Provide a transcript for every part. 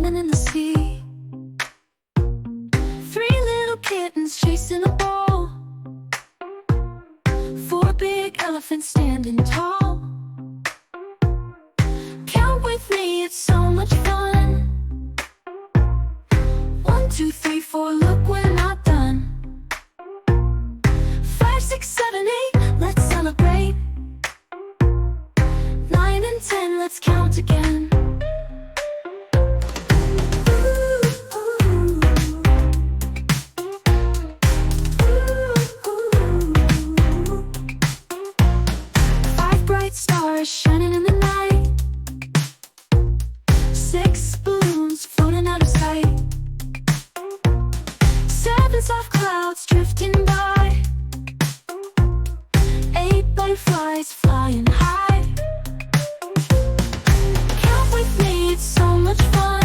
swimming in the sea. Three little kittens chasing a ball. Four big elephants standing tall. Count with me, it's so much fun. 1, 2, 3, 4, look, we're not done. 5, 6, 7, 8, let's celebrate. 9 and 10, let's count again. 5 bright stars shining in the night. 6 balloons floating out of sight. 7 soft clouds drifting by. 8 butterflies flying high. Count with me, it's so much fun.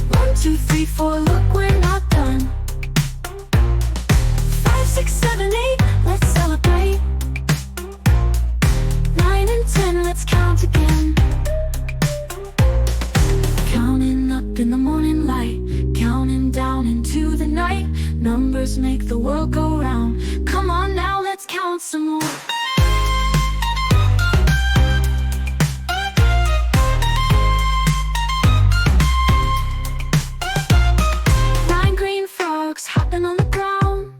1, 2, 3, 4, look, we're not done. 5, 6, 7, 8, let's celebrate. 9 and 10, let's count again. Counting up in the morning light, counting down into the night. Numbers make the world go round. Come on now, let's count some more. 9 green frogs hopping on the ground.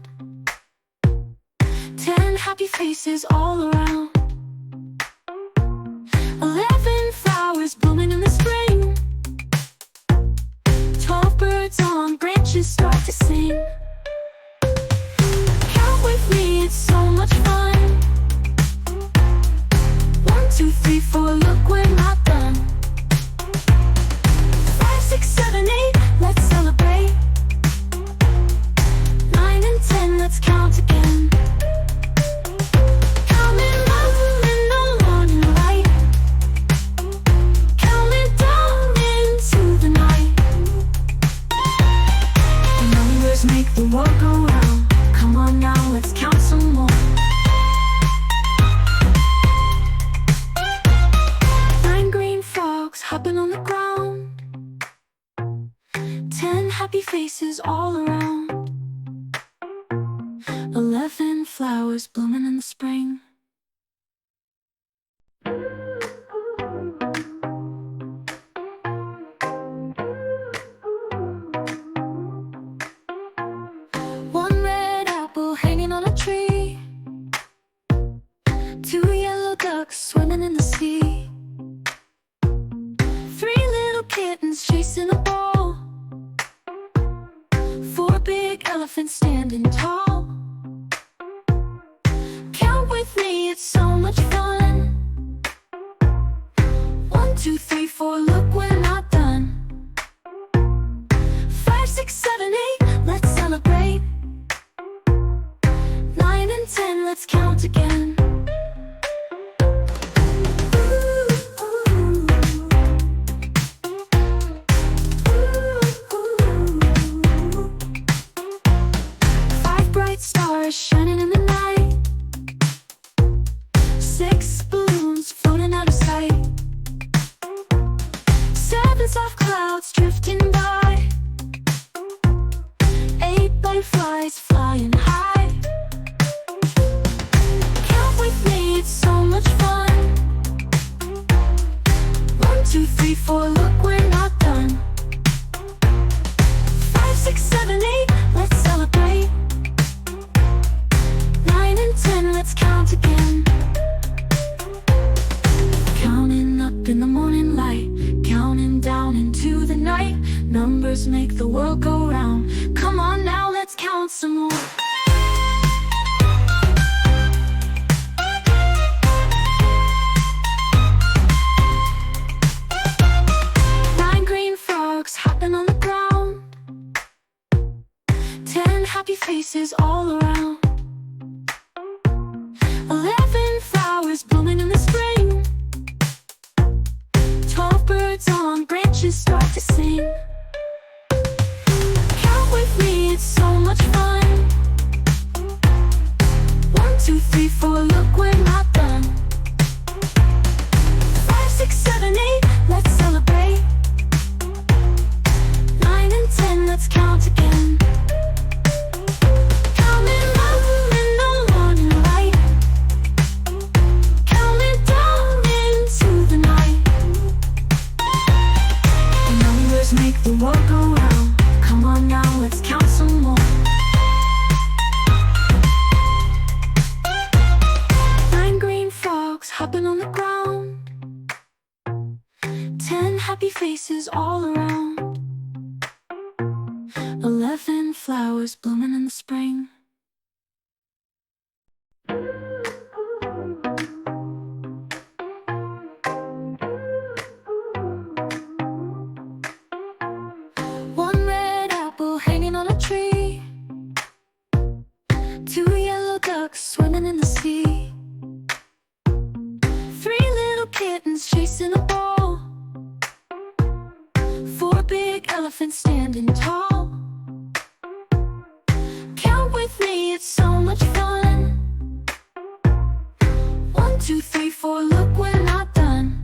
10 happy faces all around. 11 flowers blooming in the spring. 12 birds on branches start to sing. Count with me, it's so much fun. 1, 2, 3, 4, look, we're not done. 5, 6, 7, 8, let's celebrate. 9 and 10, let's count again. Counting up in the morning light, counting down into the night. The numbers make the world go round. Come on now, let's count some more. 9 green frogs hopping on the ground. 10 happy faces all around. 11 flowers blooming in the spring. One red apple hanging on a tree. 2 yellow ducks swimming in the sea. 3 little kittens chasing a ball. 4 big elephants standing tall. Count with me, it's so much fun. 1, 2, 3, 4, look, we're not done. 5, 6, 7, 8, let's celebrate. 9 and 10, let's count again. 5 bright stars shining in the night. 6 balloons floating out of sight. 7 soft clouds drifting by. 8 butterflies flying high. Count with me, it's so much fun. 1, 2, 3, 4, look, we're not done. 5, 6, 7, 8, let's celebrate. 9 and 10, let's count again. Counting up in the morning light, counting down into the night. Numbers make the world go round. Come on now, let's count some more. 9 green frogs hopping on the ground. 10 happy faces all around. 11 flowers blooming in the spring. 12 birds on branches start to sing. Count with me, it's so much fun. 1, 2, 3, 4, look, we're not done. 5, 6, 7, 8, let's celebrate. Numbers make the world go round. Come on now, let's count some more. 9 green frogs hopping on the ground. 10 happy faces all around. 11 flowers blooming in the spring. One red apple hanging on a tree. 2 yellow ducks swimming in the sea. 3 little kittens chasing a ball. 4 big elephants standing tall. Count with me, it's so much fun. 1, 2, 3, 4, look, we're not done.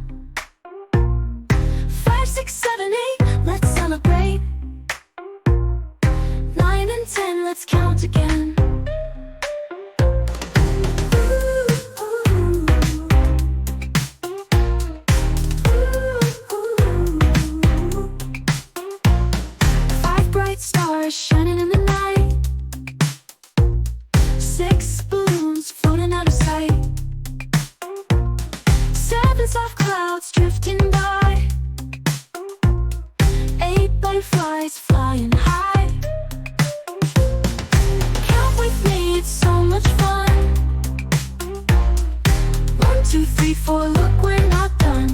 5, 6, 7, 8, let's celebrate. 9 and 10, let's count again. 5 bright stars shining in the night. 6 balloons floating out of sight. 7 soft clouds drifting by. 8 butterflies flying high. Count with me, it's so much fun. 1, 2, 3, 4, look, we're not done.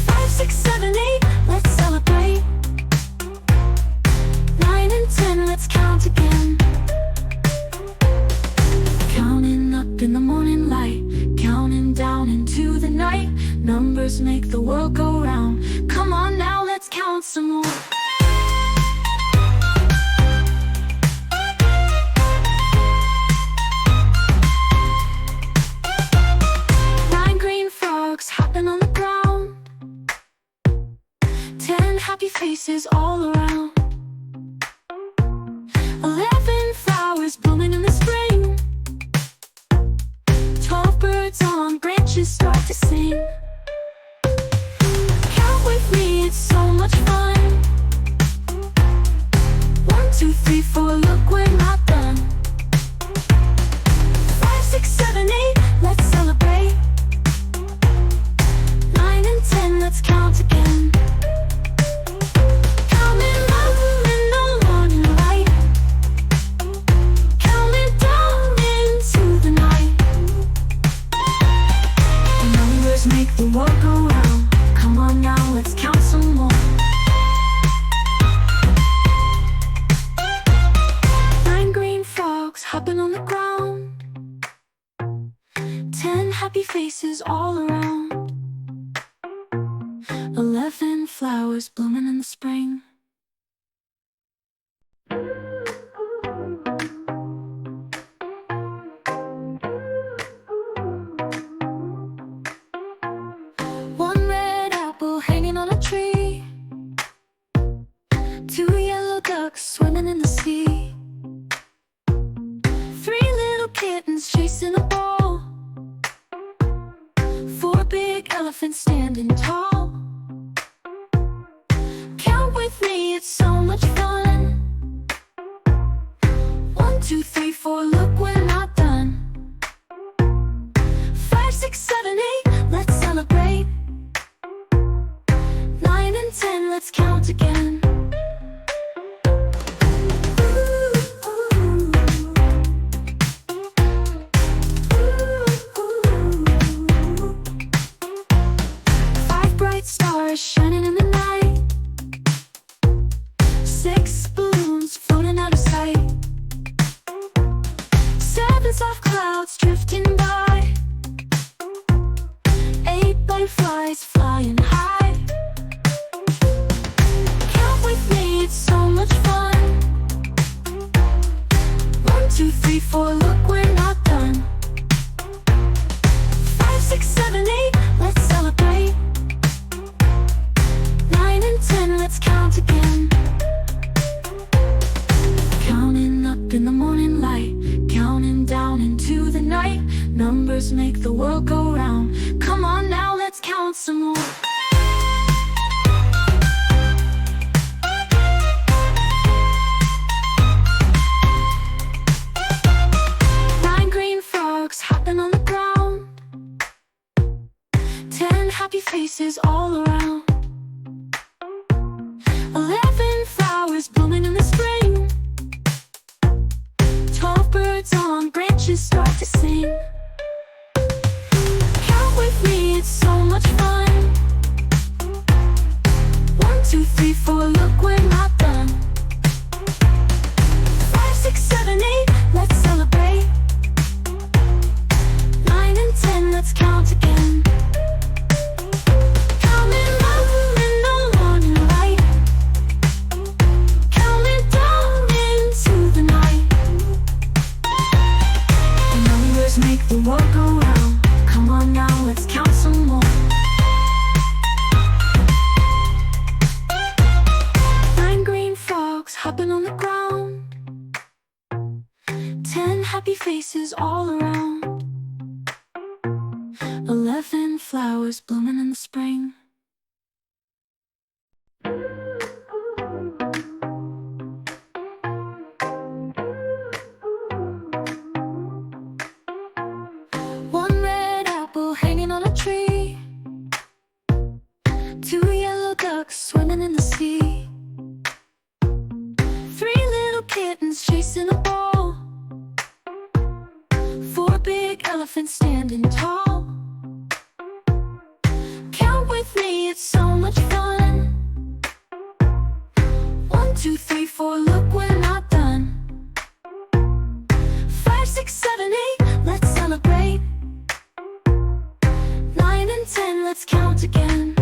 5, 6, 7, 8, let's celebrate. 9 and 10, let's count again. Counting up in the morning light, counting down into the night. Numbers make the world go round. Come on now, let's count some more. 9 green frogs hopping on the ground. 10 happy faces all around. 11 flowers blooming in the spring. 12 birds on branches start to sing. Count with me, it's so much fun. 1, 2, 3, 4, look, we're not done. 5, 6, 7, 8, let's celebrate. 9 and 10, let's count again. Counting up in the morning light, counting down into the night. Numbers make the world go round. Come on now, let's count some more. 9 green frogs hopping on the ground. 10 happy faces all around. 11 flowers blooming in the spring. One red apple hanging on a tree. 2 yellow ducks swimming in the sea. 3 little kittens chasing a ball. 4 big elephants standing tall. Count with me, it's so much fun. 1, 2, 3, 4, look, we're not done. 5, 6, 7, 8, let's celebrate. 9 and 10, let's count again. 5 bright stars shining in the night. 6 balloons floating out of sight. 7 soft clouds drifting by. 8 butterflies flying high. Count with me, it's so much fun. 1, 2, 3, 4, look, we're not done. 5, 6, 7, 8, let's celebrate. 9 and 10, let's count again. Counting up in the morning light, counting down into the night. Numbers make the world go round. Come on now, let's count some more. 2, 3, 4, look, we're not done. 5, 6, 7, 8, let's celebrate. 9 and 10, let's count again. Counting up in the morning light, counting down into the night. Numbers make the world go round. Come on now, let's count some more. 9 green frogs hopping on the ground, 10 happy faces all around, 11 flowers blooming in the spring. One red apple hanging on a tree, 2 yellow ducks swimming in the sea, 3 little kittens chasing a ball, 4 big elephants standing tall. Count with me, it's so much fun. 1, 2, 3, 4, look, we're not done. 5, 6, 7, 8, let's celebrate. 9 and 10, let's count again.